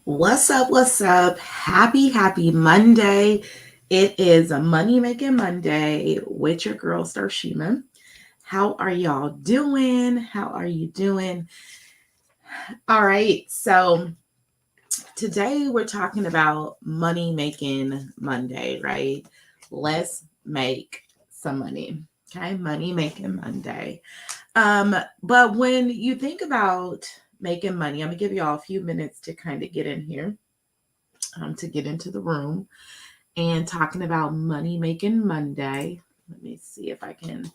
What's up? What's up? Happy Monday. It is a Money Making Monday with your girl, Starshima. How are y'all doing? How are you doing? All right. So, today we're talking about Money Making Monday, right? Let's make some money. Okay. Money Making Monday. But when you think about making money, I'm going to give y'all a few minutes to kind of get in here, to get into the room and talking about Money Making Monday. Let me see if I can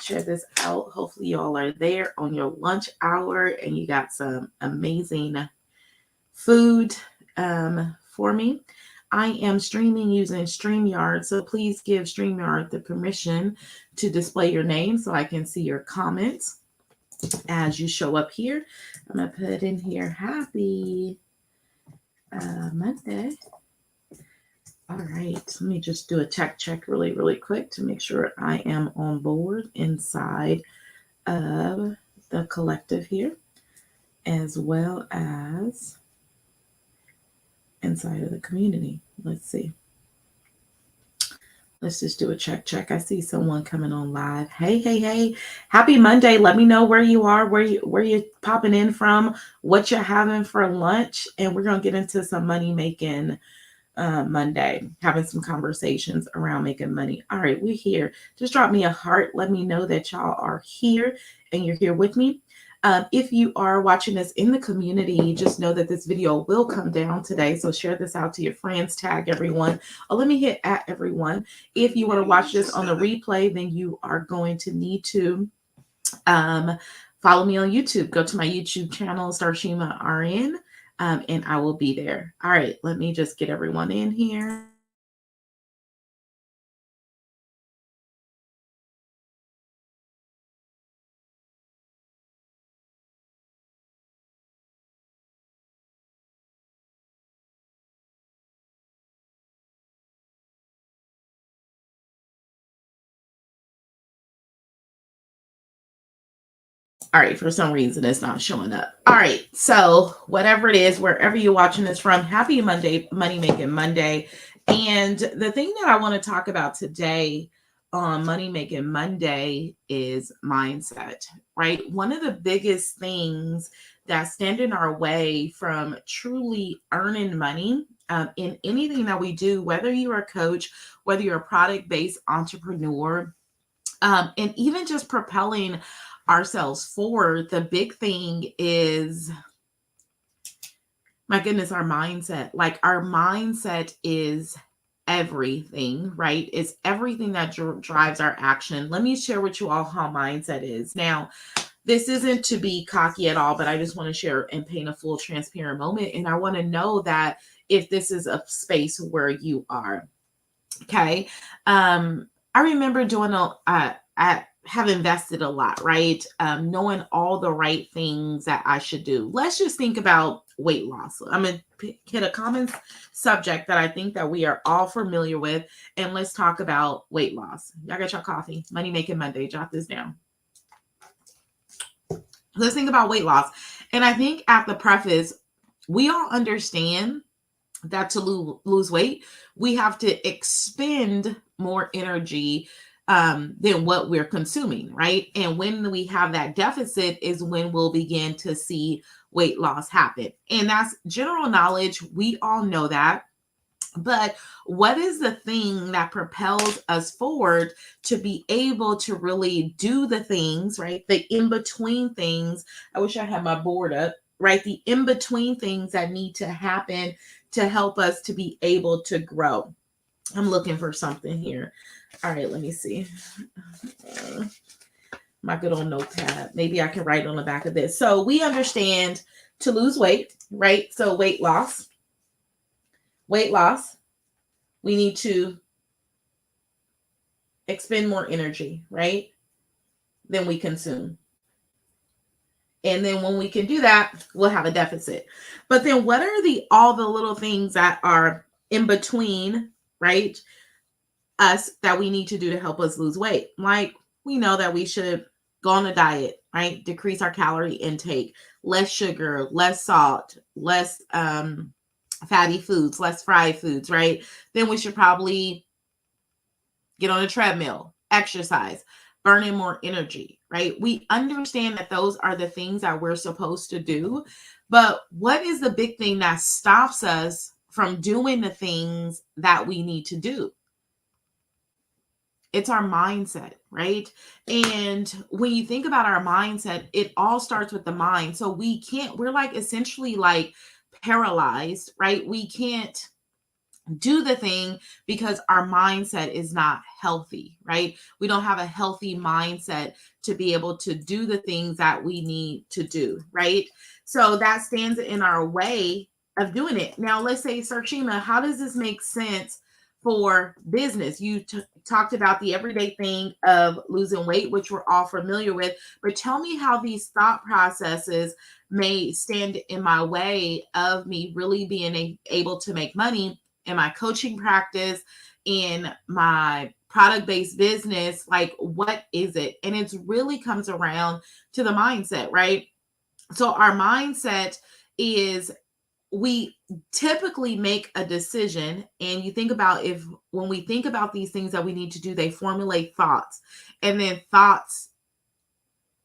share this out. Hopefully, y'all are there on your lunch hour and you got some amazing food for me. I am streaming using StreamYard, so please give StreamYard the permission to display your name so I can see your comments as you show up here. I'm going to put in here happy Monday. All right, let me just do a tech check really quick to make sure I am on board inside of the collective here, as well as inside of the community. Let's see. Let's just do a check. I see someone coming on live. Hey. Happy Monday. Let me know where you are, where you popping in from, what you're having for lunch, and we're going to get into some money making Monday, having some conversations around making money. All right, we're here. Just drop me a heart. Let me know that y'all are here and you're here with me. If you are watching this in the community, just know that this video will come down today. So share this out to your friends, tag everyone. Let me hit at everyone. If you want to watch this on the replay, then you are going to need to follow me on YouTube. Go to my YouTube channel, Starshima RN. And I will be there. All right, let me just get everyone in here. All right, for some reason it's not showing up. All right, so whatever it is, wherever you're watching this from, happy Monday, Money Making Monday. And the thing that I want to talk about today on Money Making Monday is mindset, right? One of the biggest things that stand in our way from truly earning money in anything that we do, whether you're a coach, whether you're a product-based entrepreneur, and even just propelling ourselves forward, the big thing is, my goodness, our mindset. Like, our mindset is everything, right? It's everything that drives our action. Let me share with you all how mindset is. Now, this isn't to be cocky at all, but I just want to share and paint a full transparent moment. And I want to know that if this is a space where you are. Okay. I remember doing I have invested a lot, right? Knowing all the right things that I should do. Let's just think about weight loss. I'm going to hit a common subject that I think that we are all familiar with, and let's talk about weight loss. Y'all got your coffee. Money Making Monday. Jot this down. Let's think about weight loss. And I think at the preface, we all understand that to lose weight, we have to expend more energy than what we're consuming, right? And when we have that deficit is when we'll begin to see weight loss happen. And that's general knowledge. We all know that. But what is the thing that propels us forward to be able to really do the things, right? The in between things. I wish I had my board up, right? The in between things that need to happen to help us to be able to grow. I'm looking for something here. All right, let me see. My good old notepad. Maybe I can write on the back of this. So we understand to lose weight, right? So weight loss. We need to expend more energy, right? Than we consume. And then when we can do that, we'll have a deficit. But then what are all the little things that are in between, right? Us that we need to do to help us lose weight. Like, we know that we should go on a diet, right? Decrease our calorie intake, less sugar, less salt, less fatty foods, less fried foods, right? Then we should probably get on a treadmill, exercise, burning more energy, right? We understand that those are the things that we're supposed to do. But what is the big thing that stops us from doing the things that we need to do? It's our mindset, right? And when you think about our mindset, it all starts with the mind. So we're like essentially like paralyzed, right? We can't do the thing because our mindset is not healthy, right? We don't have a healthy mindset to be able to do the things that we need to do, right? So that stands in our way of doing it. Now, let's say, Sarshima, how does this make sense for business? You talked about the everyday thing of losing weight, which we're all familiar with, but tell me how these thought processes may stand in my way of me really being able to make money in my coaching practice, in my product based business. Like, what is it? And it really comes around to the mindset, right? So, our mindset is, we typically make a decision, and you think about, if when we think about these things that we need to do, they formulate thoughts, and then thoughts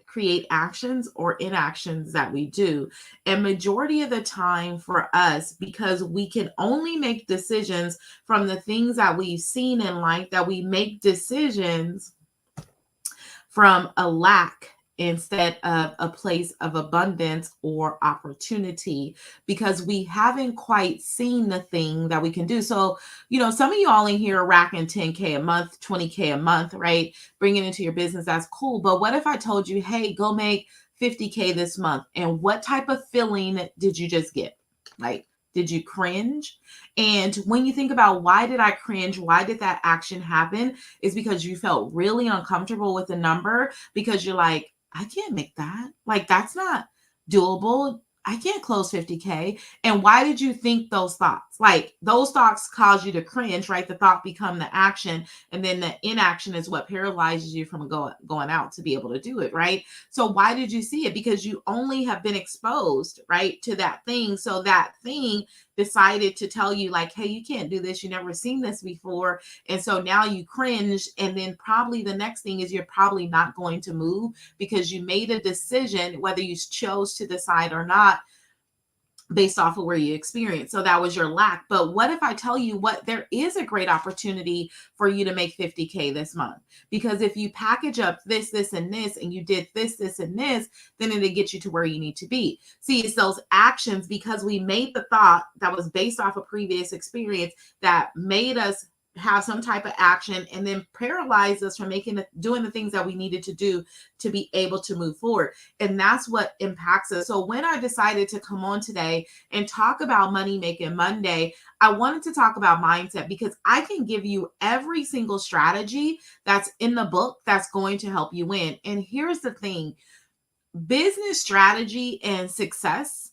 create actions or inactions that we do. And majority of the time for us, because we can only make decisions from the things that we've seen in life, that we make decisions from a lack instead of a place of abundance or opportunity, because we haven't quite seen the thing that we can do. So, some of you all in here are racking 10K a month, 20K a month, right? Bringing into your business, that's cool. But what if I told you, hey, go make 50K this month? And what type of feeling did you just get? Like, did you cringe? And when you think about, why did I cringe? Why did that action happen? Is because you felt really uncomfortable with the number, because you're like, I can't make that. Like, that's not doable. I can't close 50K. And why did you think those thoughts? Like, those thoughts cause you to cringe, right? The thought become the action. And then the inaction is what paralyzes you from going out to be able to do it, right? So why did you see it? Because you only have been exposed, right, to that thing. So that thing decided to tell you, like, hey, you can't do this. You never seen this before. And so now you cringe. And then probably the next thing is, you're probably not going to move, because you made a decision, whether you chose to decide or not, based off of where you experience. So that was your lack. But what if I tell you, what, there is a great opportunity for you to make 50K this month? Because if you package up this, and this, and you did this, and this, then it'll get you to where you need to be. See, it's those actions, because we made the thought that was based off a previous experience that made us have some type of action, and then paralyze us from doing the things that we needed to do to be able to move forward. And that's what impacts us. So when I decided to come on today and talk about Money Making Monday, I wanted to talk about mindset, because I can give you every single strategy that's in the book that's going to help you win. And here's the thing: business strategy and success,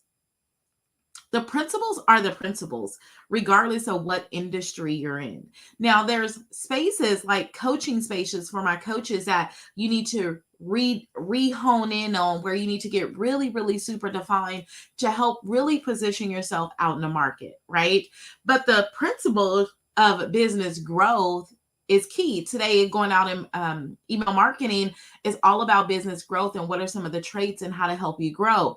the principles are the principles, regardless of what industry you're in. Now, there's spaces like coaching spaces for my coaches that you need to re-hone in on, where you need to get really, really super defined to help really position yourself out in the market, right? But the principles of business growth is key. Today, going out in email marketing is all about business growth, and what are some of the traits and how to help you grow.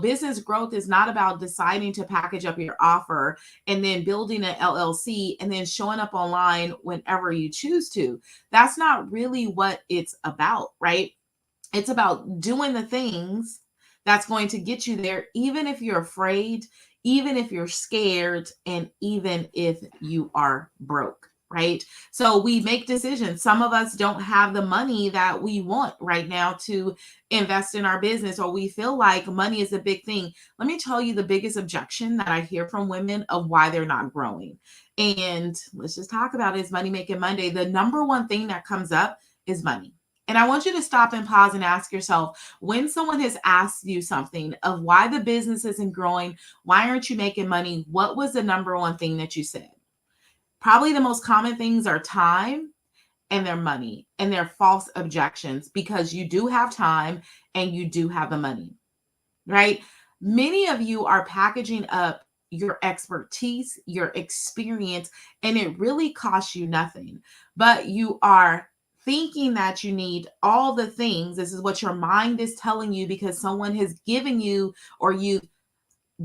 Business growth is not about deciding to package up your offer and then building an LLC and then showing up online whenever you choose to. That's not really what it's about, right? It's about doing the things that's going to get you there, even if you're afraid, even if you're scared, and even if you are broke. Right. So we make decisions. Some of us don't have the money that we want right now to invest in our business, or we feel like money is a big thing. Let me tell you the biggest objection that I hear from women of why they're not growing. And let's just talk about it. Is Money Making Monday. The number one thing that comes up is money. And I want you to stop and pause and ask yourself, when someone has asked you something of why the business isn't growing, why aren't you making money? What was the number one thing that you said? Probably the most common things are time and their money, and their false objections, because you do have time and you do have the money, right? Many of you are packaging up your expertise, your experience, and it really costs you nothing. But you are thinking that you need all the things. This is what your mind is telling you because someone has given you, or you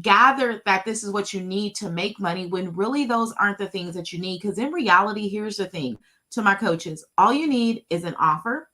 gather that this is what you need to make money, when really those aren't the things that you need. Because in reality, here's the thing, to my coaches, all you need is an offer,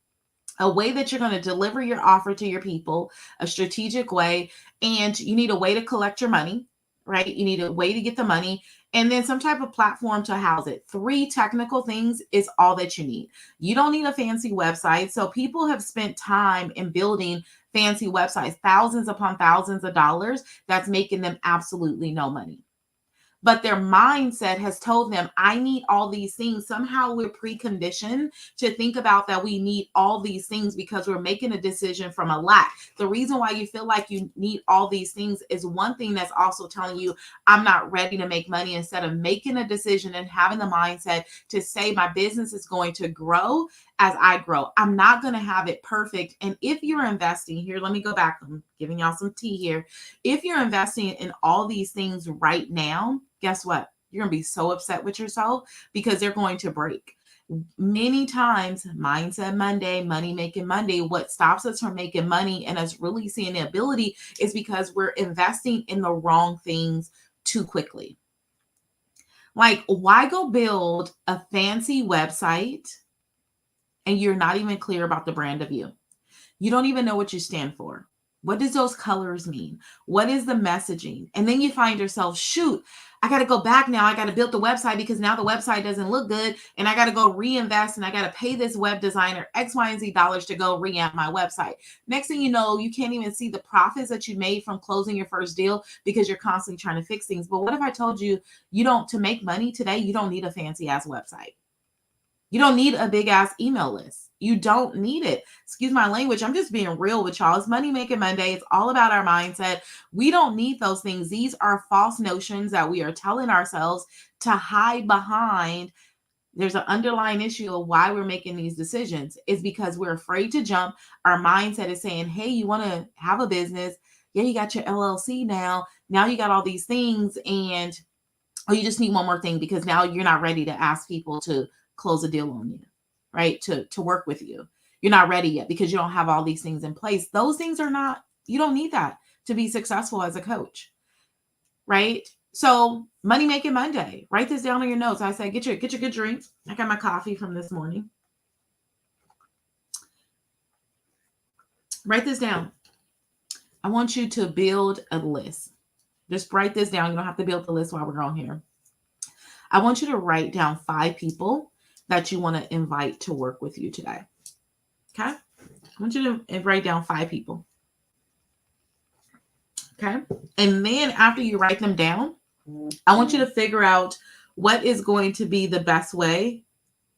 a way that you're going to deliver your offer to your people, a strategic way, and you need a way to collect your money, right? You need a way to get the money, and then some type of platform to house it. 3 technical things is all that you need. You don't need a fancy website. So people have spent time in building fancy websites, thousands upon thousands of dollars, that's making them absolutely no money. But their mindset has told them, I need all these things. Somehow we're preconditioned to think about that we need all these things because we're making a decision from a lack. The reason why you feel like you need all these things is one thing that's also telling you, I'm not ready to make money, instead of making a decision and having the mindset to say, my business is going to grow as I grow. I'm not going to have it perfect. And if you're investing here, let me go back. I'm giving y'all some tea here. If you're investing in all these things right now, guess what? You're going to be so upset with yourself because they're going to break. Many times, Mindset Monday, Money Making Monday, what stops us from making money and us really seeing the ability is because we're investing in the wrong things too quickly. Like, why go build a fancy website and you're not even clear about the brand of you? You don't even know what you stand for. What does those colors mean? What is the messaging? And then you find yourself, shoot, I got to go back now. I got to build the website because now the website doesn't look good. And I got to go reinvest, and I got to pay this web designer X, Y, and Z dollars to go revamp my website. Next thing you know, you can't even see the profits that you made from closing your first deal because you're constantly trying to fix things. But what if I told you, to make money today, you don't need a fancy ass website. You don't need a big ass email list. You don't need it. Excuse my language. I'm just being real with y'all. It's Money Making Monday. It's all about our mindset. We don't need those things. These are false notions that we are telling ourselves to hide behind. There's an underlying issue of why we're making these decisions. It's because we're afraid to jump. Our mindset is saying, hey, you want to have a business. Yeah, you got your LLC now. Now you got all these things, and you just need one more thing because now you're not ready to ask people to close a deal on you, right? To work with you. You're not ready yet because you don't have all these things in place. Those things are not, you don't need that to be successful as a coach, right? So Money Making Monday, write this down on your notes. I say, get your good drink. I got my coffee from this morning. Write this down. I want you to build a list. Just write this down. You don't have to build the list while we're on here. I want you to write down 5 people that you want to invite to work with you today. Okay? I want you to write down 5 people. Okay? And then after you write them down, I want you to figure out what is going to be the best way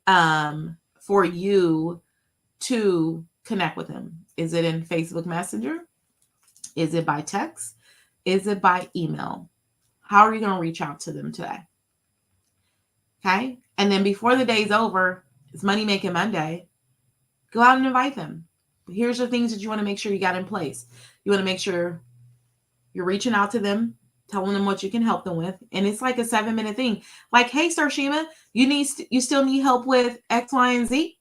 for you to connect with them. Is it in Facebook Messenger? Is it by text? Is it by email? How are you going to reach out to them today? Okay. And then before the day's over, it's Money Making Monday. Go out and invite them. Here's the things that you want to make sure you got in place. You want to make sure you're reaching out to them, telling them what you can help them with. And it's like a 7-minute thing. Like, hey, Starshima, you still need help with X, Y, and Z?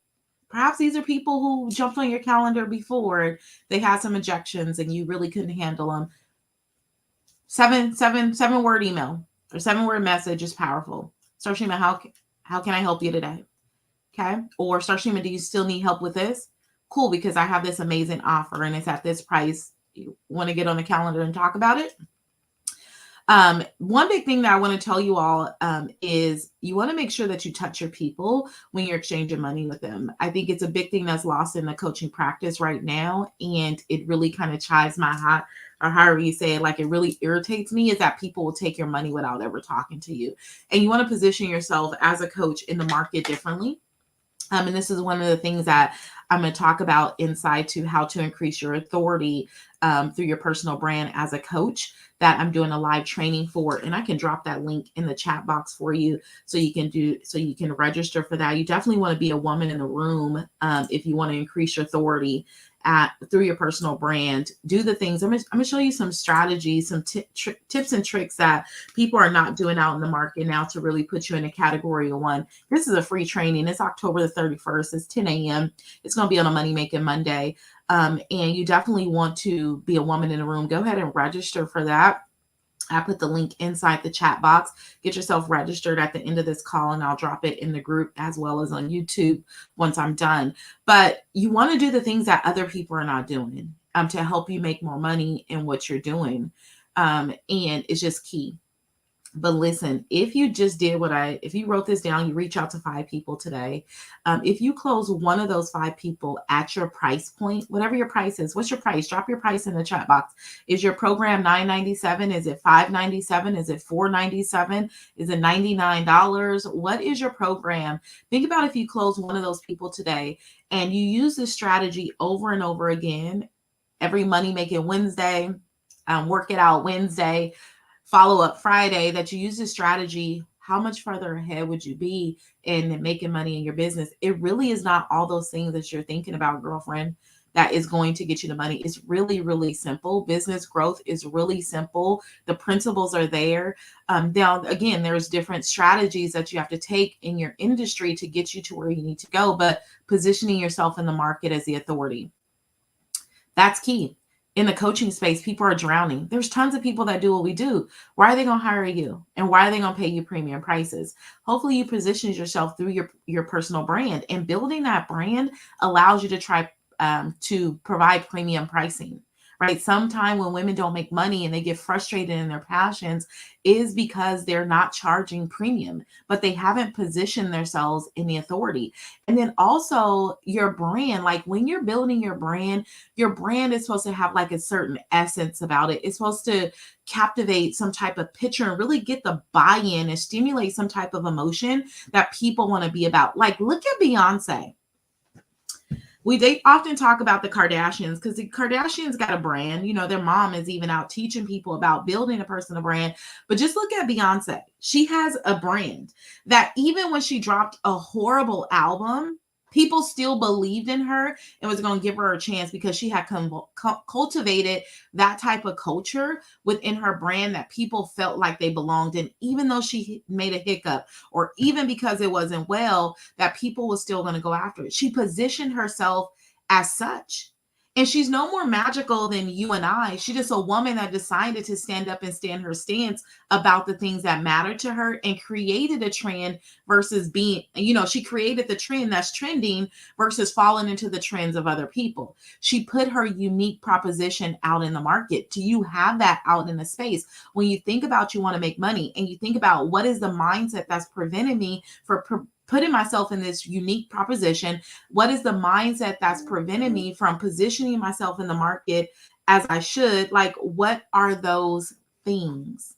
Perhaps these are people who jumped on your calendar before. They had some objections and you really couldn't handle them. 7-word email or 7-word message is powerful. Starshima, how can I help you today? Okay. Or Starshima, do you still need help with this? Cool, because I have this amazing offer and it's at this price. You want to get on the calendar and talk about it? One big thing that I want to tell you all is you want to make sure that you touch your people when you're exchanging money with them. I think it's a big thing that's lost in the coaching practice right now. And it really kind of chives my heart, or however you say it, like it really irritates me, is that people will take your money without ever talking to you. And you want to position yourself as a coach in the market differently. And this is one of the things that I'm going to talk about insight to how to increase your authority through your personal brand as a coach that I'm doing a live training for. And I can drop that link in the chat box for you so you can register for that. You definitely want to be a woman in the room if you want to increase your authority through your personal brand. Do the things. I'm gonna show you some strategies, some tips and tricks that people are not doing out in the market now to really put you in a category of one. This is a free training. It's October the 31st. It's 10 a.m. It's going to be on a Money Making Monday. And you definitely want to be a woman in the room. Go ahead and register for that. I put the link inside the chat box. Get yourself registered at the end of this call, and I'll drop it in the group as well as on YouTube once I'm done. But you want to do the things that other people are not doing to help you make more money in what you're doing. And it's just key. But listen, if you just did if you wrote this down, you reach out to 5 people today. If you close one of those 5 people at your price point, whatever your price is, what's your price? Drop your price in the chat box. Is your program $9.97? Is it $5.97? Is it $4.97? Is it $99? What is your program? Think about if you close one of those people today and you use this strategy over and over again, every Money Making Wednesday, Work It Out Wednesday, Follow Up Friday, that you use this strategy, how much further ahead would you be in making money in your business? It really is not all those things that you're thinking about, girlfriend, that is going to get you the money. It's really, really simple. Business growth is really simple. The principles are there. Now, again, there's different strategies that you have to take in your industry to get you to where you need to go, but positioning yourself in the market as the authority, that's key. In the coaching space, people are drowning. There's tons of people that do what we do. Why are they going to hire you? And why are they going to pay you premium prices? Hopefully you position yourself through your personal brand, and building that brand allows you to try to provide premium pricing, right? Sometime when women don't make money and they get frustrated in their passions is because they're not charging premium, but they haven't positioned themselves in the authority. And then also your brand, like when you're building your brand is supposed to have like a certain essence about it. It's supposed to captivate some type of picture and really get the buy-in and stimulate some type of emotion that people want to be about. Like, look at Beyonce. They often talk about the Kardashians because the Kardashians got a brand. You know, their mom is even out teaching people about building a personal brand. But just look at Beyonce. She has a brand that even when she dropped a horrible album, people still believed in her and was going to give her a chance because she had cultivated that type of culture within her brand that people felt like they belonged in, even though she made a hiccup or even because it wasn't well, that people were still going to go after it. She positioned herself as such. And she's no more magical than you and I. She's just a woman that decided to stand up and stand her stance about the things that matter to her and created a trend versus being, she created the trend that's trending versus falling into the trends of other people. She put her unique proposition out in the market. Do you have that out in the space? When you think about you want to make money and you think about what is the mindset that's preventing me from putting myself in this unique proposition, what is the mindset that's preventing me from positioning myself in the market as I should? Like, what are those things,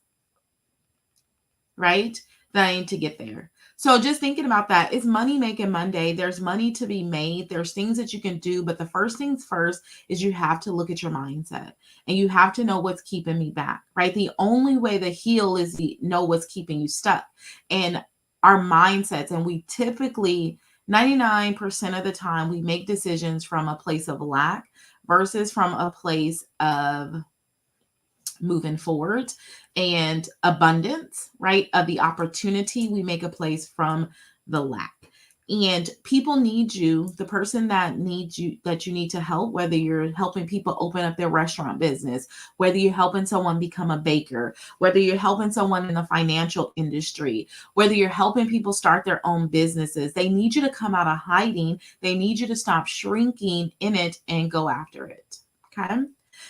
right, that I need to get there? So just thinking about that, it's Money Making Monday. There's money to be made. There's things that you can do. But the first things first is you have to look at your mindset and you have to know what's keeping me back, right? The only way to heal is to know what's keeping you stuck. And our mindsets, and we typically 99% of the time we make decisions from a place of lack versus from a place of moving forward and abundance, right? Of the opportunity. We make a place from the lack. And people need you, the person that needs you, that you need to help, whether you're helping people open up their restaurant business, whether you're helping someone become a baker, whether you're helping someone in the financial industry, whether you're helping people start their own businesses, they need you to come out of hiding. They need you to stop shrinking in it and go after it. Okay.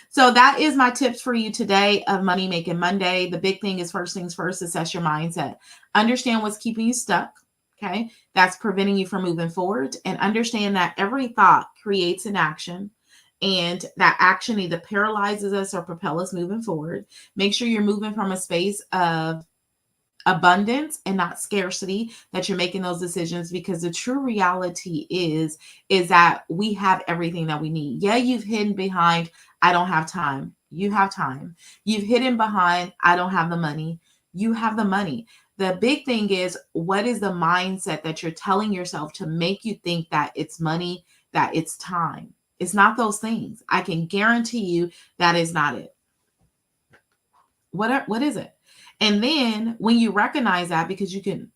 So that is my tips for you today of Money Making Monday. The big thing is first things first, assess your mindset. Understand what's keeping you stuck. Okay. That's preventing you from moving forward, and understand that every thought creates an action, and that action either paralyzes us or propels us moving forward. Make sure you're moving from a space of abundance and not scarcity that you're making those decisions, because the true reality is that we have everything that we need. Yeah, you've hidden behind I don't have time. You have time. You've hidden behind I don't have the money. You have the money. The big thing is, what is the mindset that you're telling yourself to make you think that it's money, that it's time? It's not those things. I can guarantee you that is not it. What is it? And then when you recognize that, because you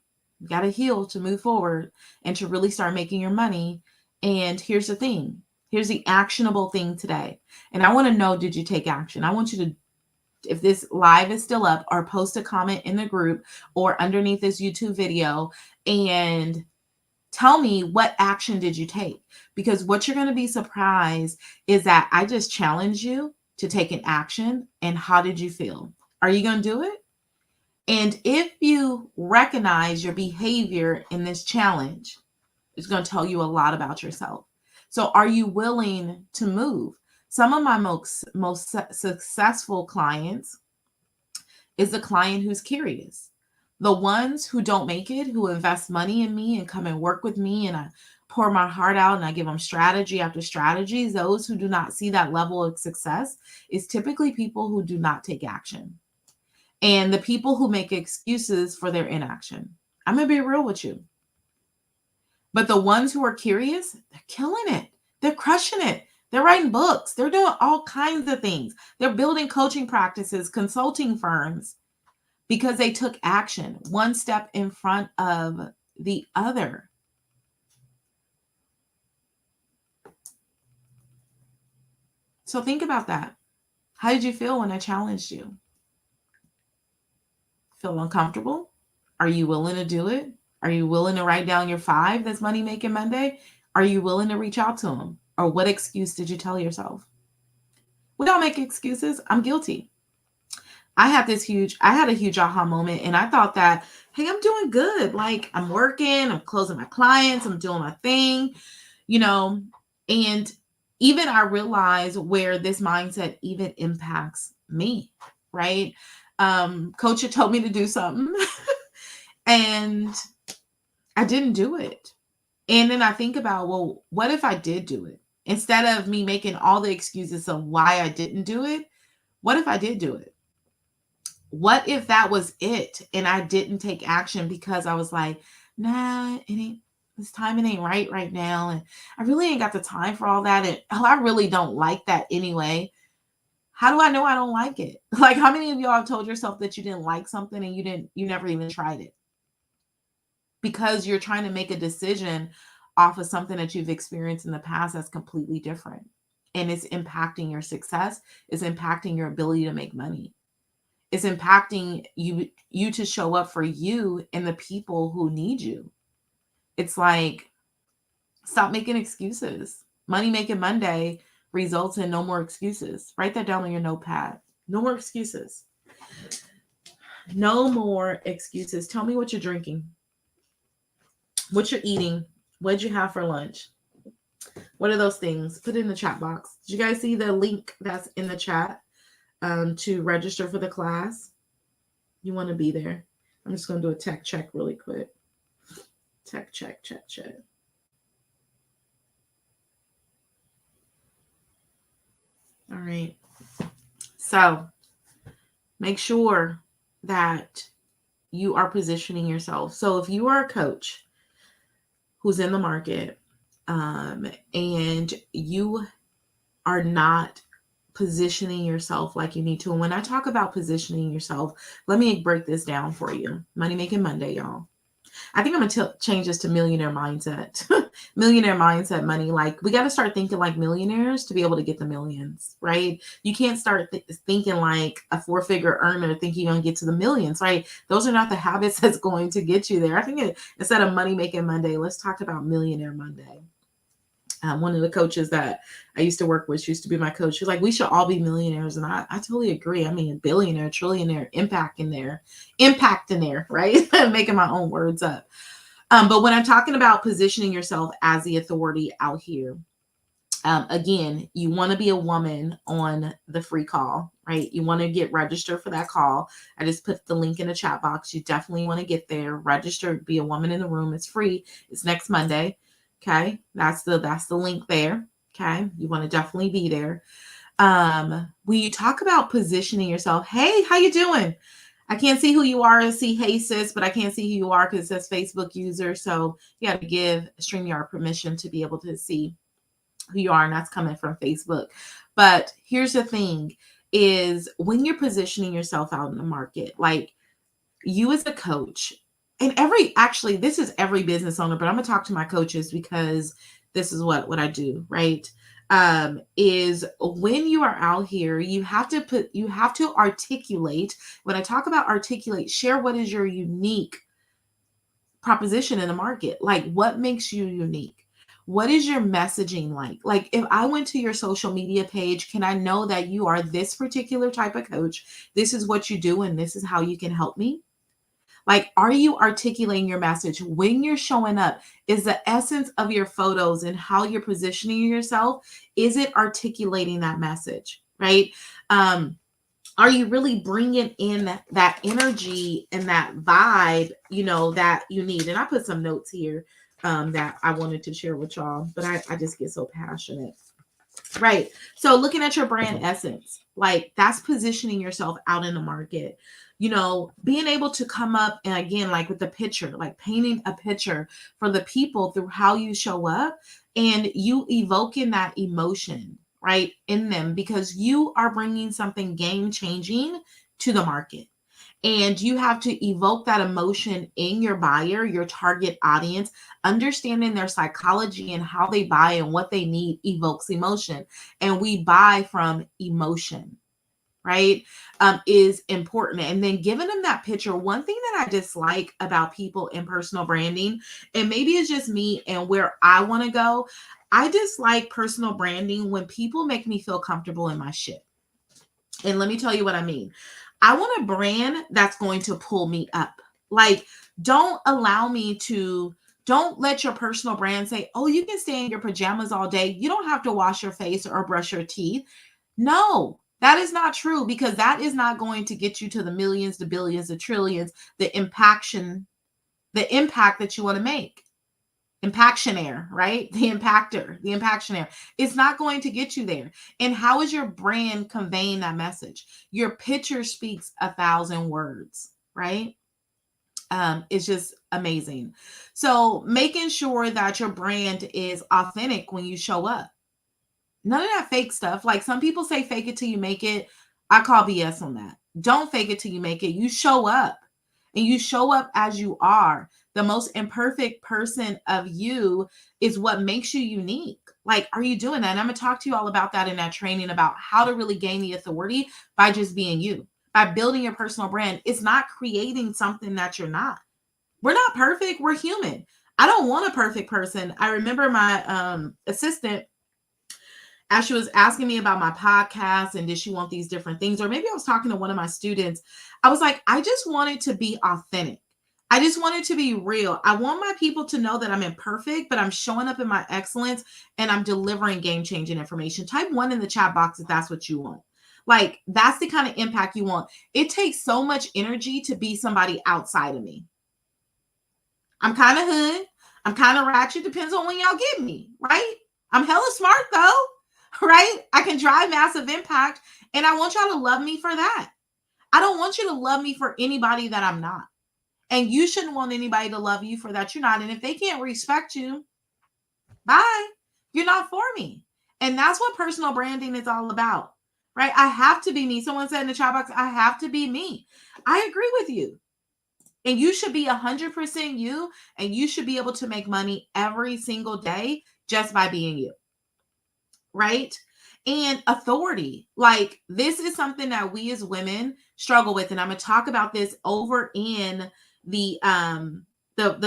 got to heal to move forward and to really start making your money. And here's the thing. Here's the actionable thing today. And I want to know, did you take action? I want you to, if this live is still up, or post a comment in the group or underneath this YouTube video and tell me, what action did you take? Because what you're going to be surprised is that I just challenge you to take an action. And how did you feel? Are you going to do it? And if you recognize your behavior in this challenge, it's going to tell you a lot about yourself. So are you willing to move? Some of my most successful clients is the client who's curious. The ones who don't make it, who invest money in me and come and work with me, and I pour my heart out and I give them strategy after strategy, those who do not see that level of success is typically people who do not take action. And the people who make excuses for their inaction. I'm going to be real with you. But the ones who are curious, they're killing it. They're crushing it. They're writing books. They're doing all kinds of things. They're building coaching practices, consulting firms, because they took action, one step in front of the other. So think about that. How did you feel when I challenged you? Feel uncomfortable? Are you willing to do it? Are you willing to write down your 5 that's Money Making Monday? Are you willing to reach out to them? Or what excuse did you tell yourself? We all make excuses. I'm guilty. I had a huge aha moment, and I thought that, hey, I'm doing good. Like, I'm working, I'm closing my clients, I'm doing my thing, and even I realized where this mindset even impacts me, right? Coach had told me to do something and I didn't do it. And then I think about, well, what if I did do it? Instead of me making all the excuses of why I didn't do it, what if I did do it? What if that was it and I didn't take action because I was like, nah, this timing ain't right now. And I really ain't got the time for all that. And I really don't like that anyway. How do I know I don't like it? Like, how many of y'all have told yourself that you didn't like something and you never even tried it? Because you're trying to make a decision off of something that you've experienced in the past that's completely different. And it's impacting your success, it's impacting your ability to make money. It's impacting you to show up for you and the people who need you. It's like, stop making excuses. Money Making Monday results in no more excuses. Write that down on your notepad. No more excuses. No more excuses. Tell me what you're drinking, what you're eating, what did you have for lunch? What are those things? Put it in the chat box. Did you guys see the link that's in the chat to register for the class? You want to be there. I'm just going to do a tech check really quick. Tech check. All right. So make sure that you are positioning yourself. So if you are a coach who's in the market and you are not positioning yourself like you need to, and when I talk about positioning yourself, let me break this down for you. Money Making Monday, y'all. I think I'm going to change this to millionaire mindset. Millionaire mindset money. Like, we got to start thinking like millionaires to be able to get the millions, right? You can't start thinking like a 4-figure earner thinking you're going to get to the millions, right? Those are not the habits that's going to get you there. I think instead of Money Making Monday, let's talk about Millionaire Monday. One of the coaches that I used to work with, she used to be my coach. She's like, we should all be millionaires. And I totally agree. I mean, billionaire, trillionaire, impact in there, right? Making my own words up. But when I'm talking about positioning yourself as the authority out here, again, you want to be a woman on the free call, right? You want to get registered for that call. I just put the link in the chat box. You definitely want to get there, register, be a woman in the room. It's free. It's next Monday. Okay. That's the link there. Okay. You want to definitely be there. When you talk about positioning yourself, hey, how you doing? I can't see who you are. I see hey sis, but I can't see who you are because it says Facebook user. So you got to give StreamYard permission to be able to see who you are, and that's coming from Facebook. But here's the thing is when you're positioning yourself out in the market, like you as a coach, and actually this is every business owner, but I'm gonna talk to my coaches because this is what I do, right? Is when you are out here, you have to articulate. When I talk about articulate, share what is your unique proposition in the market. Like what makes you unique? What is your messaging like? Like if I went to your social media page, can I know that you are this particular type of coach? This is what you do and this is how you can help me? Like, are you articulating your message when you're showing up? Is the essence of your photos and how you're positioning yourself, is it articulating that message, right? Are you really bringing in that energy and that vibe, that you need? And I put some notes here that I wanted to share with y'all, but I just get so passionate. Right. So looking at your brand essence, like that's positioning yourself out in the market, being able to come up and again, like with the picture, like painting a picture for the people through how you show up and you evoking that emotion, right, in them because you are bringing something game changing to the market. And you have to evoke that emotion in your buyer, your target audience. Understanding their psychology and how they buy and what they need evokes emotion. And we buy from emotion, right? Is important. And then giving them that picture. One thing that I dislike about people in personal branding, and maybe it's just me and where I want to go, I dislike personal branding when people make me feel comfortable in my shit. And let me tell you what I mean. I want a brand that's going to pull me up. Like, don't let your personal brand say, oh, you can stay in your pajamas all day. You don't have to wash your face or brush your teeth. No, that is not true because that is not going to get you to the millions, the billions, the trillions, the impact that you want to make. Impactionaire, right? The impactionaire. It's not going to get you there. And how is your brand conveying that message? Your picture speaks 1,000 words, right? It's just amazing. So making sure that your brand is authentic when you show up. None of that fake stuff. Like some people say fake it till you make it. I call BS on that. Don't fake it till you make it. You show up and you show up as you are. The most imperfect person of you is what makes you unique. Like, are you doing that? And I'm going to talk to you all about that in that training about how to really gain the authority by just being you, by building your personal brand. It's not creating something that you're not. We're not perfect. We're human. I don't want a perfect person. I remember my assistant, as she was asking me about my podcast and did she want these different things, or maybe I was talking to one of my students, I was like, I just wanted to be authentic. I just wanted to be real. I want my people to know that I'm imperfect, but I'm showing up in my excellence and I'm delivering game-changing information. Type 1 in the chat box if that's what you want. Like, that's the kind of impact you want. It takes so much energy to be somebody outside of me. I'm kind of hood. I'm kind of ratchet. Depends on when y'all get me, right? I'm hella smart though. Right? I can drive massive impact and I want y'all to love me for that. I don't want you to love me for anybody that I'm not. And you shouldn't want anybody to love you for that you're not. And if they can't respect you, bye. You're not for me. And that's what personal branding is all about, right? I have to be me. Someone said in the chat box, I have to be me. I agree with you. And you should be 100% you. And you should be able to make money every single day just by being you. Right? And authority. Like this is something that we as women struggle with. And I'm going to talk about this over in the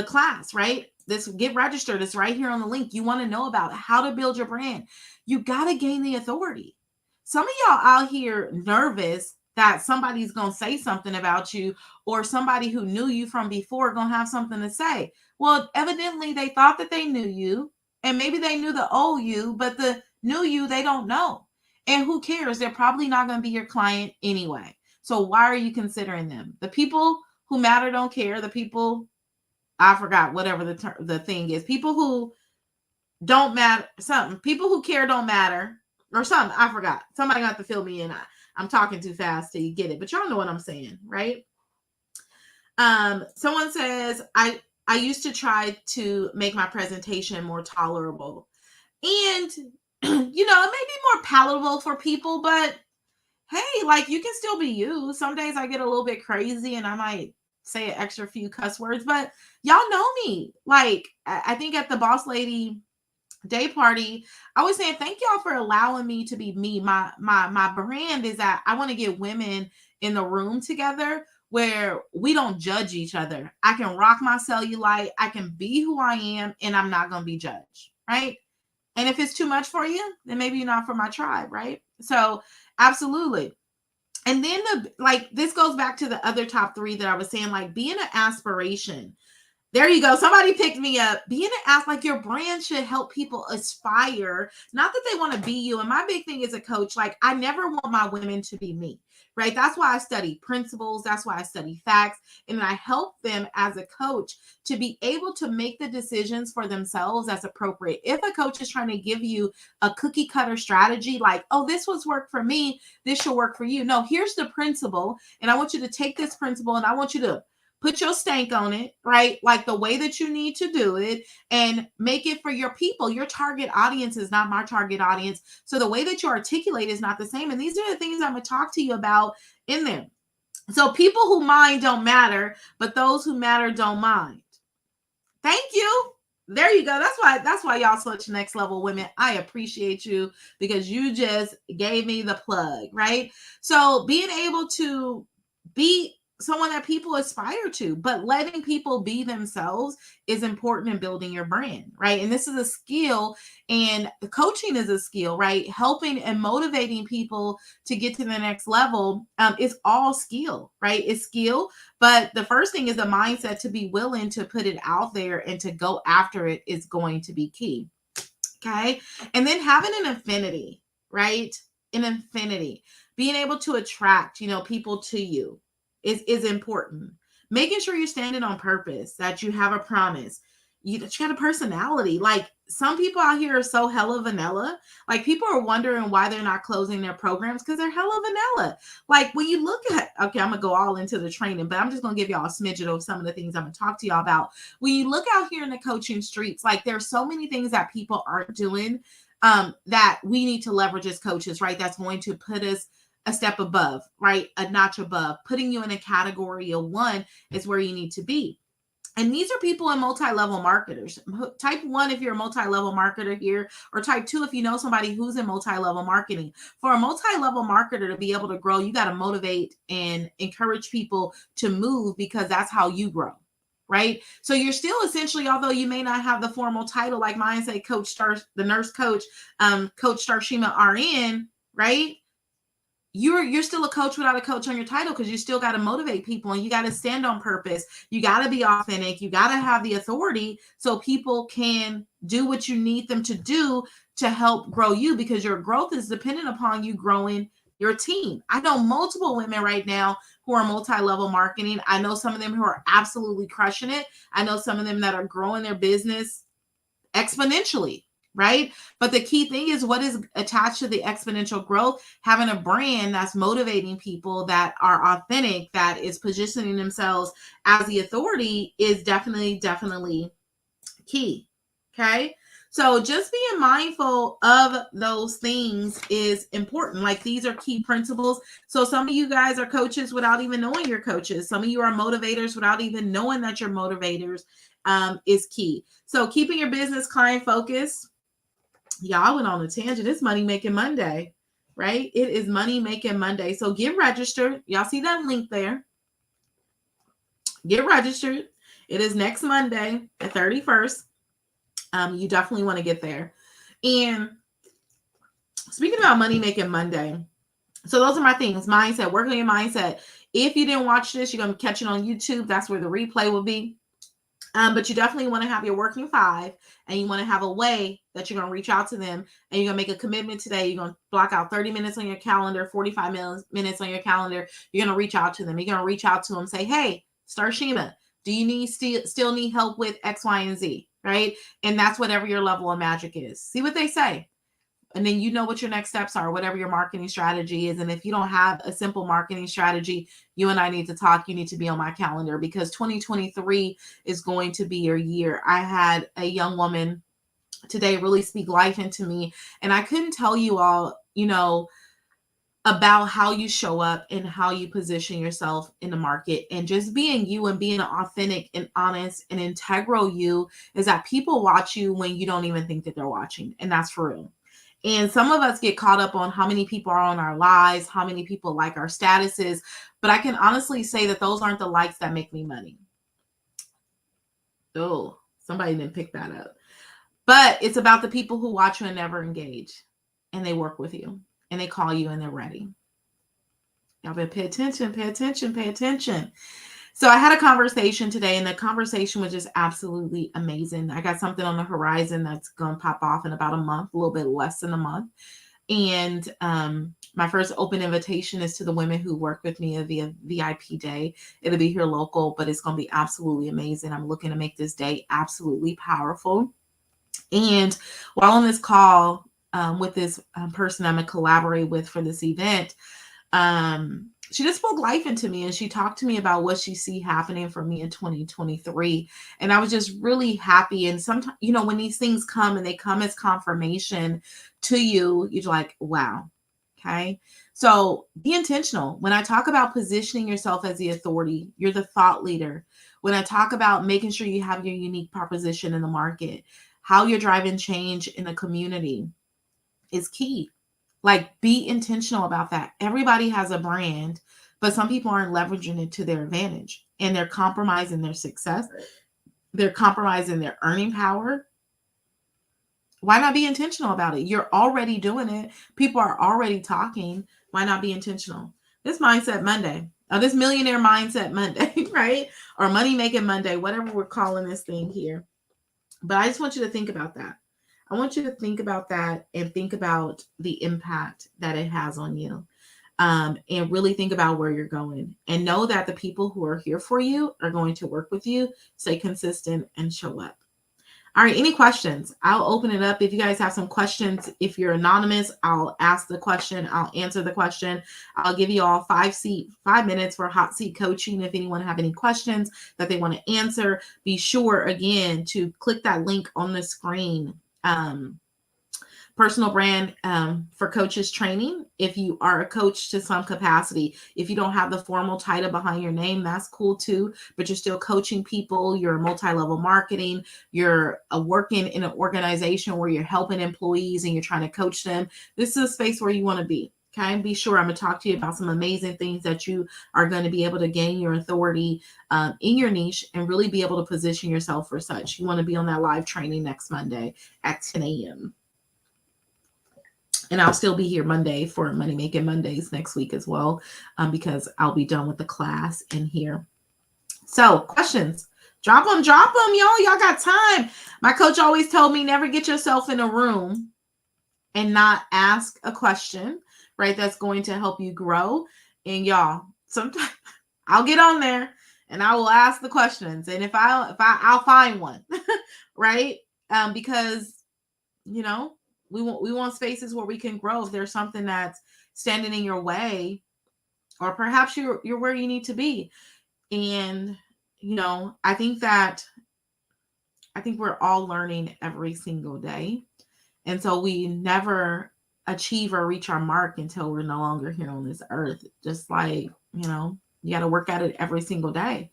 class, right? This get registered. It's right here on the link. You want to know about how to build your brand. You got to gain the authority. Some of y'all out here nervous that somebody's going to say something about you or somebody who knew you from before going to have something to say. Well, evidently they thought that they knew you and maybe they knew the old you, but the new you, they don't know. And who cares? They're probably not going to be your client anyway. So why are you considering them? The people who matter don't care. The people, I forgot whatever the thing is. People who don't matter, something. People who care don't matter, or something. I forgot. Somebody got to fill me in. I'm talking too fast till you get it, but y'all know what I'm saying, right? Someone says, I used to try to make my presentation more tolerable. And it may be more palatable for people, but hey, like, you can still be you. Some days I get a little bit crazy and I might say an extra few cuss words, but y'all know me. Like, I think at the Boss Lady day party, I was saying thank y'all for allowing me to be me. My brand is that I want to get women in the room together where we don't judge each other. I can rock my cellulite, I can be who I am, and I'm not gonna be judged, right? And if it's too much for you, then maybe you're not for my tribe, right? So absolutely. And then this goes back to the other top three that I was saying, like being an aspiration. There you go. Somebody picked me up. Being an ask, like, your brand should help people aspire, not that they want to be you. And my big thing as a coach, like, I never want my women to be me, right? That's why I study principles. That's why I study facts. And I help them as a coach to be able to make the decisions for themselves as appropriate. If a coach is trying to give you a cookie cutter strategy, like, oh, this was work for me, this should work for you. No, here's the principle. And I want you to take this principle and I want you to put your stank on it, right? Like the way that you need to do it, and make it for your people. Your target audience is not my target audience. So the way that you articulate is not the same. And these are the things I'm going to talk to you about in there. So people who mind don't matter, but those who matter don't mind. Thank you. There you go. That's why y'all such next level women. I appreciate you because you just gave me the plug, right? So being able to be someone that people aspire to, but letting people be themselves is important in building your brand, right? And this is a skill, and coaching is a skill, right? Helping and motivating people to get to the next level is all skill, right? It's skill, but the first thing is the mindset to be willing to put it out there and to go after it is going to be key. Okay. And then having an affinity, right? An affinity, being able to attract, people to you is important. Making sure you're standing on purpose, that you have a promise, that you got a personality. Like, some people out here are so hella vanilla. Like, people are wondering why they're not closing their programs because they're hella vanilla. Like, when you look at, okay, I'm gonna go all into the training, but I'm just gonna give y'all a smidget of some of the things I'm gonna talk to y'all about. When you look out here in the coaching streets, like, there's so many things that people aren't doing that we need to leverage as coaches, right? That's going to put us a step above, right? A notch above. Putting you in a category of one is where you need to be. And these are people in multi-level marketers. Type 1 if you're a multi-level marketer here, or type 2 if you know somebody who's in multi-level marketing. For a multi-level marketer to be able to grow, you got to motivate and encourage people to move, because that's how you grow, right? So you're still essentially, although you may not have the formal title like mine, say Coach Star, the nurse coach, Coach Starshima RN, right? You're still a coach without a coach on your title, because you still got to motivate people and you got to stand on purpose. You got to be authentic. You got to have the authority so people can do what you need them to do to help grow you, because your growth is dependent upon you growing your team. I know multiple women right now who are multi-level marketing. I know some of them who are absolutely crushing it. I know some of them that are growing their business exponentially, right? But the key thing is what is attached to the exponential growth. Having a brand that's motivating people, that are authentic, that is positioning themselves as the authority, is definitely key. Okay. So just being mindful of those things is important. Like, these are key principles. So some of you guys are coaches without even knowing you're coaches. Some of you are motivators without even knowing that you're motivators, is key. So keeping your business client focused. Y'all went on a tangent. It's Money Making Monday, right? It is Money Making Monday. So get registered. Y'all see that link there? Get registered. It is next Monday, the 31st. You definitely want to get there. And speaking about Money Making Monday, so those are my things. Mindset, work on your mindset. If you didn't watch this, you're going to catch it on YouTube. That's where the replay will be. But you definitely want to have your working five, and you want to have a way that you're going to reach out to them, and you're going to make a commitment today. You're going to block out 30 minutes on your calendar, 45 minutes on your calendar. You're going to reach out to them. You're going to reach out to them, say, hey, Starshima, do you still need help with X, Y, and Z? Right? And that's whatever your level of magic is. See what they say. And then you know what your next steps are, whatever your marketing strategy is. And if you don't have a simple marketing strategy, you and I need to talk. You need to be on my calendar, because 2023 is going to be your year. I had a young woman today really speak life into me, and I couldn't tell you all, about how you show up and how you position yourself in the market, and just being you and being authentic and honest and integral you, is that people watch you when you don't even think that they're watching. And that's for real. And some of us get caught up on how many people are on our lives, how many people like our statuses. But I can honestly say that those aren't the likes that make me money. Oh, somebody didn't pick that up. But it's about the people who watch you and never engage. And they work with you. And they call you and they're ready. Y'all better pay attention, pay attention, pay attention. So I had a conversation today, and the conversation was just absolutely amazing. I got something on the horizon that's going to pop off in about a month, a little bit less than a month. And my first open invitation is to the women who work with me via VIP day. It'll be here local, but it's going to be absolutely amazing. I'm looking to make this day absolutely powerful. And while on this call with this person I'm going to collaborate with for this event, she just spoke life into me, and she talked to me about what she see happening for me in 2023. And I was just really happy. And sometimes, when these things come and they come as confirmation to you, you're like, wow. Okay. So be intentional. When I talk about positioning yourself as the authority, you're the thought leader. When I talk about making sure you have your unique proposition in the market, how you're driving change in the community is key. Like, be intentional about that. Everybody has a brand, but some people aren't leveraging it to their advantage, and they're compromising their success. They're compromising their earning power. Why not be intentional about it? You're already doing it. People are already talking. Why not be intentional? This Mindset Monday, this Millionaire Mindset Monday, right? Or Money Making Monday, whatever we're calling this thing here. But I just want you to think about that. I want you to think about that and think about the impact that it has on you. And really think about where you're going, and know that the people who are here for you are going to work with you. Stay consistent and show up. All right, any questions? I'll open it up. If you guys have some questions, if you're anonymous, I'll ask the question. I'll answer the question. I'll give you all 5 minutes for hot seat coaching. If anyone have any questions that they want to answer, be sure again to click that link on the screen. Personal brand for coaches training. If you are a coach to some capacity, if you don't have the formal title behind your name, that's cool too, but you're still coaching people. You're multi-level marketing. You're working in an organization where you're helping employees and you're trying to coach them. This is a space where you want to be. Okay, be sure I'm going to talk to you about some amazing things that you are going to be able to gain your authority in your niche and really be able to position yourself for such. You want to be on that live training next Monday at 10 a.m. And I'll still be here Monday for Money Making Mondays next week as well, because I'll be done with the class in here. So questions, drop them, y'all. Y'all got time. My coach always told me, never get yourself in a room and not ask a question, right? That's going to help you grow. And y'all, sometimes I'll get on there and I will ask the questions. And I'll find one, right? Because, we want spaces where we can grow. If there's something that's standing in your way, or perhaps you're where you need to be. And I think we're all learning every single day. And so we never achieve or reach our mark until we're no longer here on this earth. Just like, you got to work at it every single day.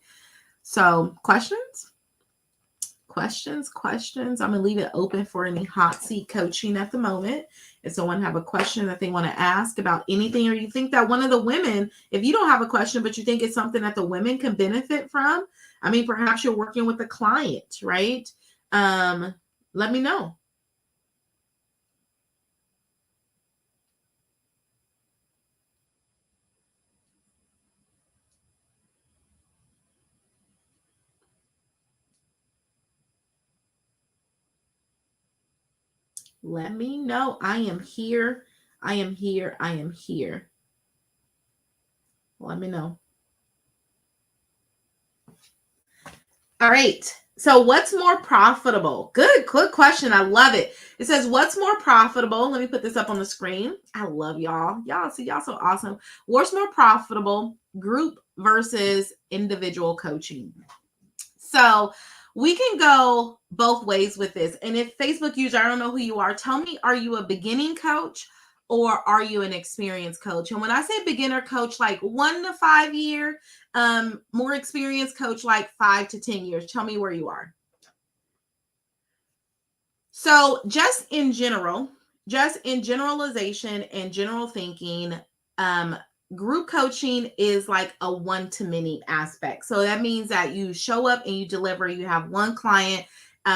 So questions? I'm going to leave it open for any hot seat coaching at the moment. If someone have a question that they want to ask about anything, or you think that one of the women, if you don't have a question, but you think it's something that the women can benefit from, perhaps you're working with a client, right? Let me know. Let me know. I am here. I am here. I am here. Let me know. All right. So, what's more profitable? Good question. I love it. It says, what's more profitable? Let me put this up on the screen. I love y'all. Y'all so awesome. What's more profitable, group versus individual coaching? So, we can go both ways with this. And if Facebook user, I don't know who you are, tell me, are you a beginning coach or are you an experienced coach? And when I say beginner coach, like 1 to 5 year, more experienced coach, like 5 to 10 years, tell me where you are. So just in generalization and general thinking, group coaching is like a one-to-many aspect. So that means that you show up and you deliver. You have one client,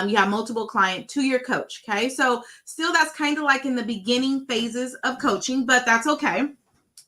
you have multiple clients to your coach. Okay, so still that's kind of like in the beginning phases of coaching, but that's okay.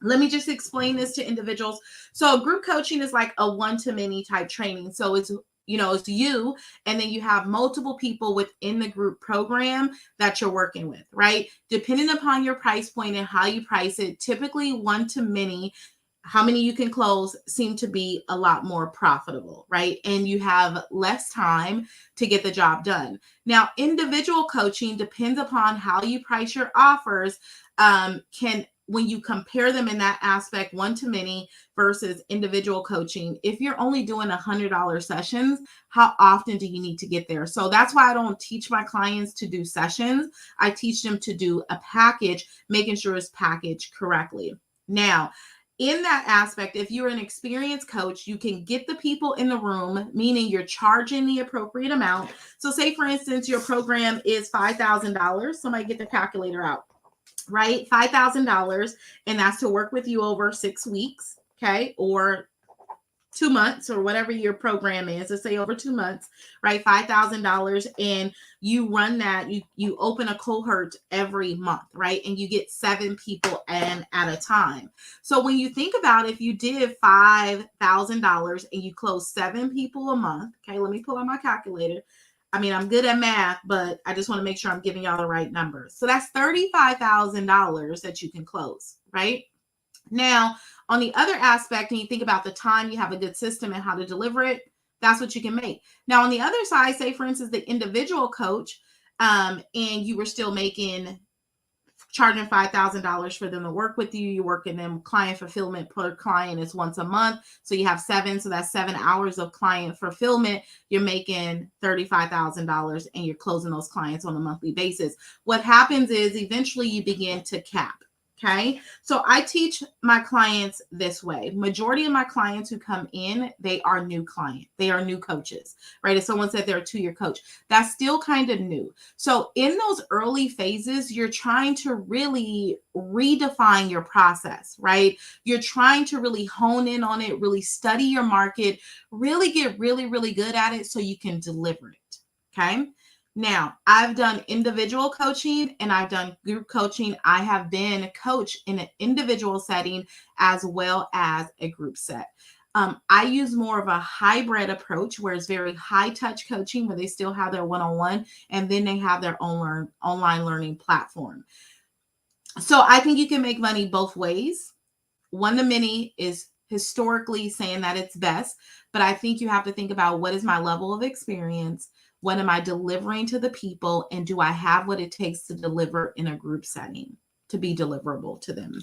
Let me just explain this to individuals. So group coaching is like a one-to-many type training. So it's it's you, and then you have multiple people within the group program that you're working with, right? Depending upon your price point and how you price it, typically one to many, how many you can close seem to be a lot more profitable, right? And you have less time to get the job done. Now, individual coaching depends upon how you price your offers. Can when you compare them in that aspect, one to many versus individual coaching, if you're only doing $100 sessions, how often do you need to get there? So that's why I don't teach my clients to do sessions. I teach them to do a package, making sure it's packaged correctly. Now, in that aspect, if you're an experienced coach, you can get the people in the room, meaning you're charging the appropriate amount. So say, for instance, your program is $5,000. Somebody get the calculator out, right? $5,000, and that's to work with you over 6 weeks, okay? Or 2 months, or whatever your program is. Let's say over 2 months, right? $5,000, and you run that. You open a cohort every month, right? And you get 7 people at a time. So when you think about, if you did $5,000 and you close 7 people a month, okay? Let me pull out my calculator. I mean, I'm good at math, but I just want to make sure I'm giving y'all the right numbers. So that's $35,000 that you can close, right? Now, on the other aspect, and you think about the time, you have a good system and how to deliver it, that's what you can make. Now, on the other side, say, for instance, the individual coach, and you were still charging $5,000 for them to work with you. You're working them client fulfillment per client is once a month. So you have 7. So that's 7 hours of client fulfillment. You're making $35,000 and you're closing those clients on a monthly basis. What happens is eventually you begin to cap. Okay. So I teach my clients this way. Majority of my clients who come in, they are new clients. They are new coaches, right? If someone said they're a 2-year coach, that's still kind of new. So in those early phases, you're trying to really redefine your process, right? You're trying to really hone in on it, really study your market, really get really, really good at it so you can deliver it. Okay. Now, I've done individual coaching and I've done group coaching. I have been a coach in an individual setting as well as a group set. I use more of a hybrid approach where it's very high touch coaching, where they still have their one-on-one and then they have their own online learning platform. So I think you can make money both ways. One to many is historically saying that it's best, but I think you have to think about, what is my level of experience? What am I delivering to the people? And do I have what it takes to deliver in a group setting to be deliverable to them?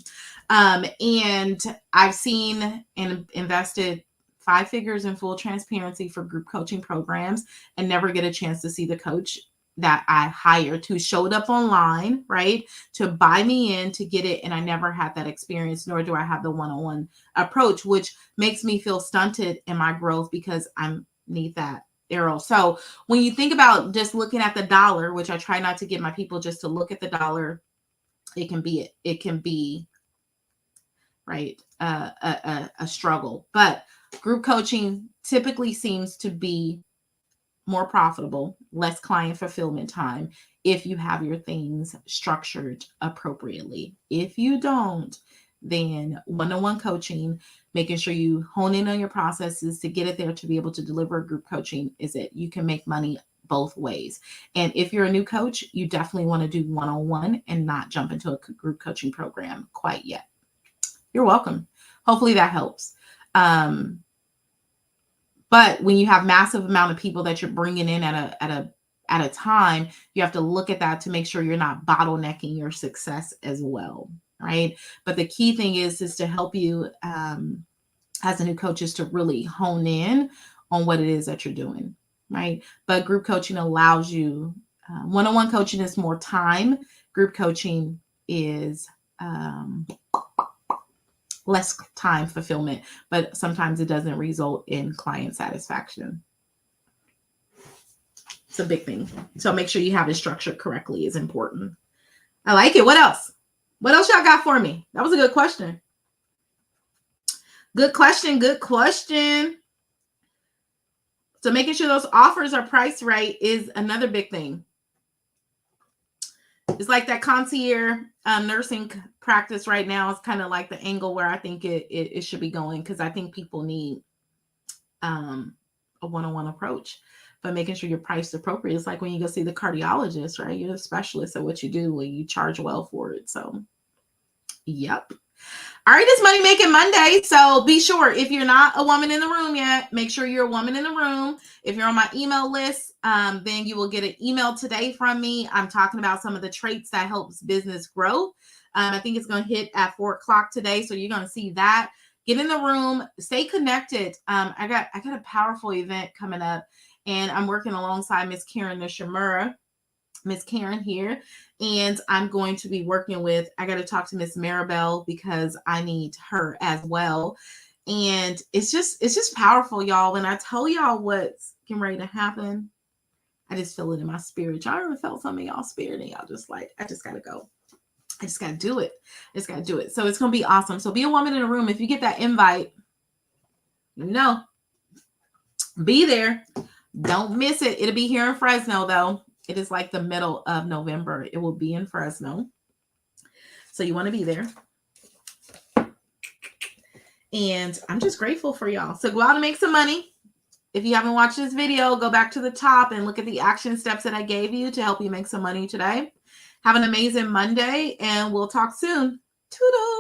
And I've seen and invested 5 figures in full transparency for group coaching programs and never get a chance to see the coach that I hired who showed up online, right, to buy me in to get it. And I never had that experience, nor do I have the one-on-one approach, which makes me feel stunted in my growth because I'm need that arrow. So when you think about just looking at the dollar, which I try not to get my people just to look at the dollar, it can be right, a struggle. But group coaching typically seems to be more profitable, less client fulfillment time if you have your things structured appropriately. If you don't, then one-on-one coaching, making sure you hone in on your processes to get it there to be able to deliver group coaching is it. You can make money both ways. And if you're a new coach, you definitely want to do one-on-one and not jump into a group coaching program quite yet. You're welcome. Hopefully that helps. But when you have massive amount of people that you're bringing in at a time, you have to look at that to make sure you're not bottlenecking your success as well, right? But the key thing is to help you as a new coach is to really hone in on what it is that you're doing, right? But group coaching allows you, one-on-one coaching is more time. Group coaching is less time fulfillment, but sometimes it doesn't result in client satisfaction. It's a big thing. So make sure you have it structured correctly is important. I like it. What else? What else y'all got for me? That was a good question. Good question. Good question. So making sure those offers are priced right is another big thing. It's like that concierge nursing practice right now is kind of like the angle where I think it should be going, because I think people need a one-on-one approach, but making sure you're priced appropriate. It's like when you go see the cardiologist, right? You're a specialist at what you do and you charge well for it. So, yep. All right, it's Money Making Monday. So be sure, if you're not a woman in the room yet, make sure you're a woman in the room. If you're on my email list, then you will get an email today from me. I'm talking about some of the traits that helps business grow. I think it's going to hit at 4:00 today. So you're going to see that. Get in the room, stay connected. I got a powerful event coming up, and I'm working alongside Miss Karen Nishimura. Miss Karen here, and I'm going to be working with, I got to talk to Miss Maribel because I need her as well. And it's just powerful, y'all. When I tell y'all what's getting ready to happen, I just feel it in my spirit. Y'all ever felt something in y'all spirit and y'all just like, I just got to go. I just got to do it. I just got to do it. So it's going to be awesome. So be a woman in the room. If you get that invite, be there. Don't miss it. It'll be here in Fresno, though. It is like the middle of November. It will be in Fresno. So you want to be there. And I'm just grateful for y'all. So go out and make some money. If you haven't watched this video, go back to the top and look at the action steps that I gave you to help you make some money today. Have an amazing Monday, and we'll talk soon. Toodles.